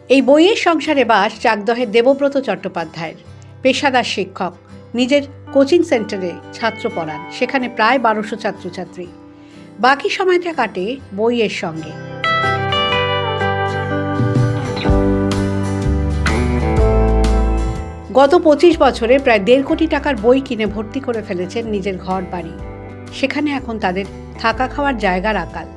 এই বইয়ের সংসারে বাস চাকদহের দেবব্রত চট্টোপাধ্যায়ের। পেশাদার শিক্ষক, নিজের কোচিং সেন্টারে ছাত্র পড়ান, সেখানে প্রায় 1200 ছাত্রছাত্রী। বাকি সময়টা কাটে বইয়ের সঙ্গে। গত 25 বছরে প্রায় 1.5 কোটি টাকার বই কিনে ভর্তি করে ফেলেছেন নিজের ঘর বাড়ি। সেখানে এখন তাদের থাকা খাওয়ার জায়গার আকাল।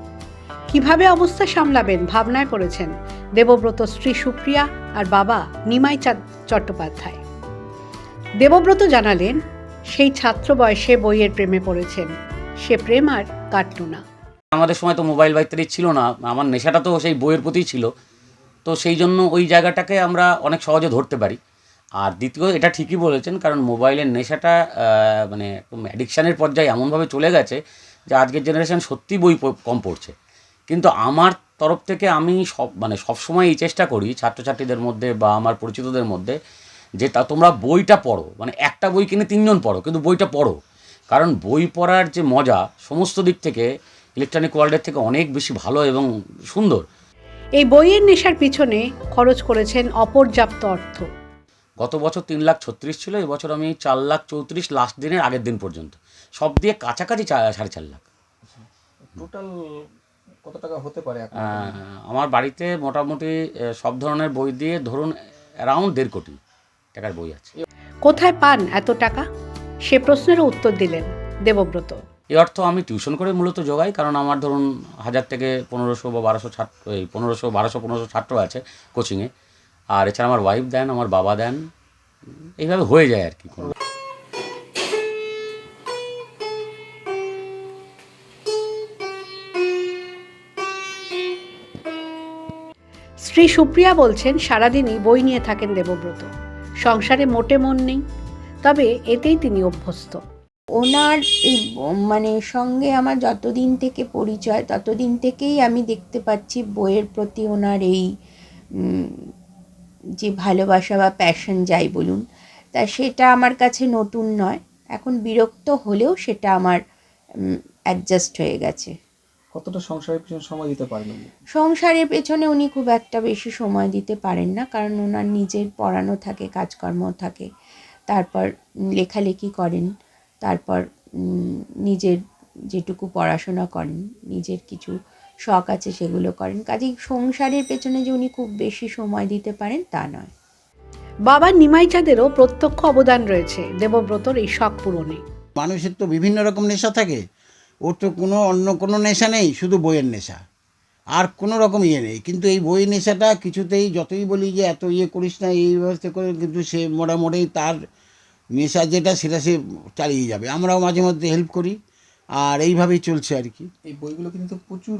কিভাবে অবস্থা সামলাবেন ভাবনায় পড়েছেন দেবব্রত স্ত্রী সুপ্রিয়া আর বাবা নিমাই চাঁদ চট্টোপাধ্যায়। দেবব্রত জানালেন, সেই ছাত্র বয়সে বইয়ের প্রেমে পড়েছেন। সে প্রেম আর কাটল না। আমাদের সময় তো মোবাইল বাইত্রি ছিল না, আমার নেশাটা তো সেই বইয়ের প্রতিই ছিল, তো সেই জন্য ওই জায়গাটাকে আমরা অনেক সহজে ধরতে পারি। আর দ্বিতীয়, এটা ঠিকই বলেছেন, কারণ মোবাইলের নেশাটা মানে অ্যাডিকশানের পর্যায়ে এমনভাবে চলে গেছে যে আজকের জেনারেশন সত্যি বই কম পড়ছে। কিন্তু আমার তরফ থেকে আমি সবসময় এই চেষ্টা করি ছাত্রছাত্রীদের মধ্যে বা আমার পরিচিতদের মধ্যে যে তোমরা বইটা পড়ো, মানে একটা বই কিনে 3 জন পড়ো, কিন্তু বইটা পড়ো। কারণ বই পড়ার যে মজা সমস্ত দিক থেকে ইলেকট্রনিক ওয়ার্ল্ডের থেকে অনেক বেশি ভালো এবং সুন্দর। এই বইয়ের নেশার পিছনে খরচ করেছেন অপর্যাপ্ত অর্থ। গত বছর 3,36,000 ছিল, এবছর আমি 4,34,000 লাস্ট দিনের আগের দিন পর্যন্ত, সব দিয়ে কাছাকাছি 4.5 লাখ। টোটাল কত টাকা হতে পারে? আমার বাড়িতে মোটামুটি সব ধরনের বই দিয়ে ধরুন অ্যারাউন্ড 1.5 কোটি টাকার বই আছে। কোথায় পান এত টাকা? সে প্রশ্নেরও উত্তর দিলেন দেবব্রত। এই অর্থ আমি টিউশন করে মূলত জোগাই, কারণ আমার ধরুন 1000 থেকে 1500 বা 1200 ছাত্র, এই 1500 ছাত্র আছে কোচিংয়ে। আর এছাড়া আমার ওয়াইফ দেন, আমার বাবা দেন, এইভাবে হয়ে যায় আর কি। স্ত্রী সুপ্রিয়া বলছেন, সারাদিনই বই নিয়ে থাকেন দেবব্রত। সংসারে মোটে মন নেই, তবে এতেই তিনি অভ্যস্ত। ওনার এই সঙ্গে আমার যতদিন থেকে পরিচয়, ততদিন থেকেই আমি দেখতে পাচ্ছি বইয়ের প্রতি ওনার এই যে ভালোবাসা বা প্যাশন যাই বলুন, তা সেটা আমার কাছে নতুন নয়। এখন বিরক্ত হলেও সেটা আমার অ্যাডজাস্ট হয়ে গেছে। কতটা সংসারের পেছনে সময় দিতে পারেন? সংসারের পেছনে উনি খুব একটা বেশি সময় দিতে পারেন না, কারণ ওনার নিজের পড়ানো থাকে, কাজকর্ম থাকে, তারপর লেখালেখি করেন, তারপর নিজের যেটুকু পড়াশোনা করেন, নিজের কিছু শখ আছে সেগুলো করেন। কাজেই সংসারের পেছনে যে উনি খুব বেশি সময় দিতে পারেন তা নয়। বাবা নিমাই চাঁদেরও প্রত্যক্ষ অবদান রয়েছে দেবব্রতর এই শখ পূরণে। মানুষের তো বিভিন্ন রকম নেশা থাকে, ওর তো অন্য কোনো নেশা নেই, শুধু বইয়ের নেশা, আর কোনো রকম নেই। কিন্তু এই বইয়ের নেশাটা কিছুতেই, যতই বলি যে এত করিস না, এই ব্যবস্থা করে, কিন্তু সে মোটামুটি তার নেশা যেটা সেটা সে চালিয়ে যাবে। আমরাও মাঝে মধ্যে হেল্প করি, আর এইভাবেই চলছে আর কি। এই বইগুলো কিন্তু প্রচুর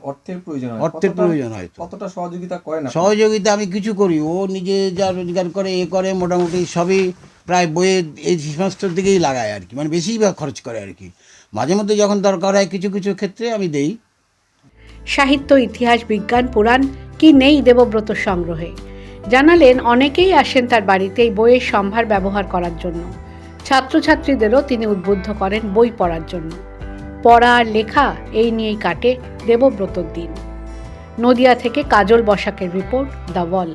অর্থের প্রয়োজন হয়। কতটা সহযোগিতা করেন? সহযোগিতা আমি কিছু করি, ও নিজে যা রোজগার করে করে মোটামুটি সবই প্রায় বইয়ের এই সমস্ত দিকেই লাগায় আর কি, বেশিরভাগ খরচ করে আর কি। মাঝে মধ্যে যখন দরকার হয় কিছু কিছু ক্ষেত্রে আমি দেই। সাহিত্য, ইতিহাস, বিজ্ঞান, পুরাণ কি নেই দেবব্রতর সংগ্রহে? জানালেন, অনেকেই আসেন তার বাড়িতে এই বইয়ের সম্ভার ব্যবহার করার জন্য। ছাত্রছাত্রীদেরও তিনি উদ্বুদ্ধ করেন বই পড়ার জন্য। পড়া আর লেখা এই নিয়েই কাটে দেবব্রতর দিন। নদিয়া থেকে কাজল বসাকের রিপোর্ট, দ্য ওয়াল।